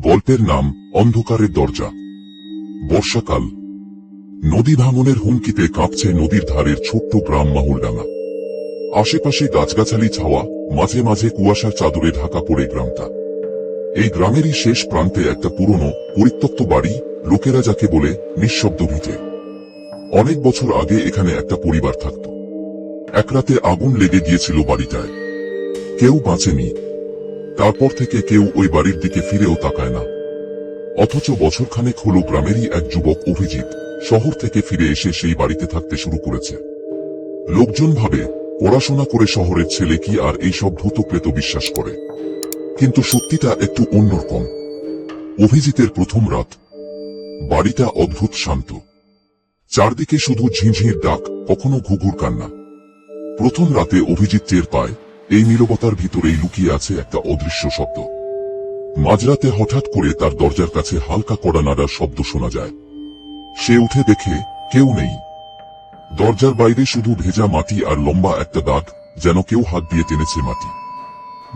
গল্পের নাম অন্ধকারের দরজা। বর্ষাকাল। নদী ভাঙনের হুমকিতে কাঁপছে নদীর ধারের ছোট্ট গ্রাম মাহুলডাঙ্গা। আশেপাশে গাছগাছালি ছাওয়া, মাঝে মাঝে কুয়াশার চাদরে ঢাকা পড়ে গ্রামটা। এই গ্রামেরই শেষ প্রান্তে একটা পুরনো পরিত্যক্ত বাড়ি, লোকেরা যাকে বলে নিঃশব্দ ভিটে। অনেক বছর আগে এখানে একটা পরিবার থাকত। এক রাতে আগুন লেগে গিয়েছিল বাড়িটায়। কেউ বাঁচেনি। তারপর থেকে কেউ ওই বাড়ির দিকে ফিরেও তাকায় না। অথচ বছরখানেক হলো গ্রামেরই এক যুবক অভিজিৎ শহর থেকে ফিরে এসে সেই বাড়িতে থাকতে শুরু করেছে। লোকজন ভাবে পড়াশোনা করে শহরের ছেলে কি আর এইসব ভূত প্রেত বিশ্বাস করে, কিন্তু সত্যিটা একটু অন্যরকম। অভিজিতের প্রথম রাত। বাড়িটা অদ্ভুত শান্ত। চারদিকে শুধু ঝিঁঝিঁর ডাক, কখনো ঘুঘুর কান্না। প্রথম রাতে অভিজিৎ টের পায় এই নীরবতার ভিতরেই লুকিয়ে আছে একটা অদৃশ্য শব্দ। মাঝরাতে হঠাৎ করে তার দরজার কাছে হালকা কড়া নাড়ার শব্দ শোনা যায়। সে উঠে দেখে কেউ নেই। দরজার বাইরে শুধু ভেজা মাটি আর লম্বা একটা দাগ, যেন কেউ হাত দিয়ে টেনেছে মাটি।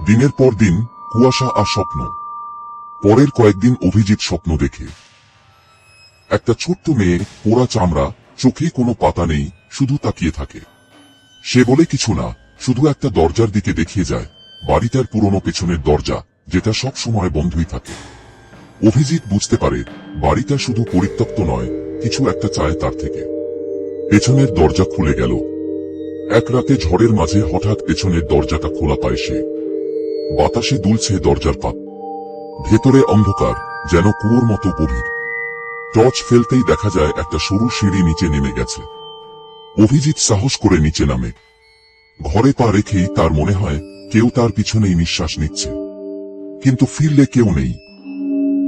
দিনের পর দিন কুয়াশা আর স্বপ্ন। পরের কয়েকদিন অভিজিৎ স্বপ্ন দেখে একটা ছোট্ট মেয়ে, পোড়া চামড়া, চোখে কোনো পাতা নেই, শুধু তাকিয়ে থাকে। সে বলে কিছু না, শুধু একটা দরজার দিকে দেখিয়ে যায়, বাড়িটার পুরনো পেছনের দরজা, যেটা সব সময় বন্ধই থাকে। অভিজিৎ বুঝতে পারে বাড়িটা শুধু পরিত্যক্ত নয়, কিছু একটা চায় তার থেকে। পেছনের দরজা খুলে গেল। এক রাতে ঝড়ের মাঝে হঠাৎ পেছনের দরজাটা খোলা পায় সে। বাতাসে দুলছে দরজার পাত। ভেতরে অন্ধকার, যেন কুয়োর মতো গভীর। টর্চ ফেলতেই দেখা যায় একটা সরু সিঁড়ি নিচে নেমে গেছে। অভিজিৎ সাহস করে নিচে নামে। ঘরে পা রেখেই তার মনে হয় কেউ তার পিছনেই নিঃশ্বাস নিচ্ছে, কিন্তু ফিরলে কেউ নেই।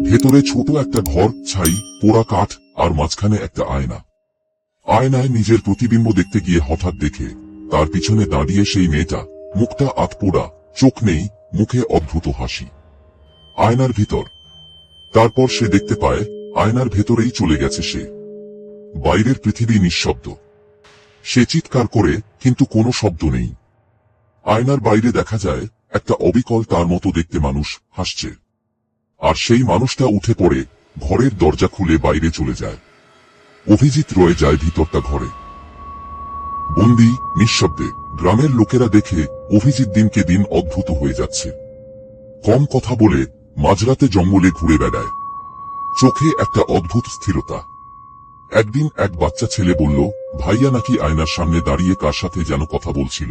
ভেতরে ছোট একটা ঘর, ছাই, পোড়া কাঠ, আর মাঝখানে একটা আয়না। আয়নায় নিজের প্রতিবিম্ব দেখতে গিয়ে হঠাৎ দেখে তার পিছনে দাঁড়িয়ে সেই মেয়েটা, মুখটা আধপোড়া, চোখ নেই, মুখে অদ্ভুত হাসি। আয়নার ভিতর। তারপর সে দেখতে পায় আয়নার ভেতরেই চলে গেছে সে। বাইরের পৃথিবী নিঃশব্দ। সে চিৎকার করে, কিন্তু কোনো শব্দ নেই। আয়নার বাইরে দেখা যায় একটা অবিকল তার মতো দেখতে মানুষ হাসছে। আর সেই মানুষটা উঠে পড়ে, ঘরের দরজা খুলে বাইরে চলে যায়। অভিজিৎ রয়ে যায় ভিতরটা ঘরে, বন্দি, নিঃশব্দে। গ্রামের লোকেরা দেখে অভিজিৎ দিনকে দিন অদ্ভুত হয়ে যাচ্ছে। কম কথা বলে, মাঝরাতে জঙ্গলে ঘুরে বেড়ায়। চোখে একটা অদ্ভুত স্থিরতা। একদিন এক বাচ্চা ছেলে বলল, ভাইয়া নাকি আয়নার সামনে দাঁড়িয়ে কার সাথে যেন কথা বলছিল।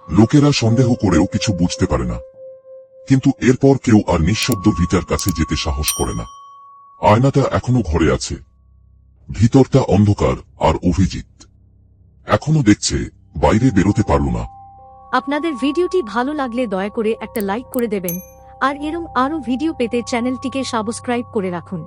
লোকেরা সন্দেহ করেও কিছু বুঝতে পারে না, কিন্তু এরপর কেউ আর নিঃশব্দ ভিটার কাছে যেতে সাহস করে না। আয়নাটা এখনো ঘরে আছে। ভিতরটা অন্ধকার, আর অভিজিৎ এখনো দেখছে, বাইরে বেরোতে পারল না। আপনাদের ভিডিওটি ভালো লাগলে দয়া করে একটা লাইক করে দেবেন, আর এরকম আরো ভিডিও পেতে চ্যানেলটিকে সাবস্ক্রাইব করে রাখুন।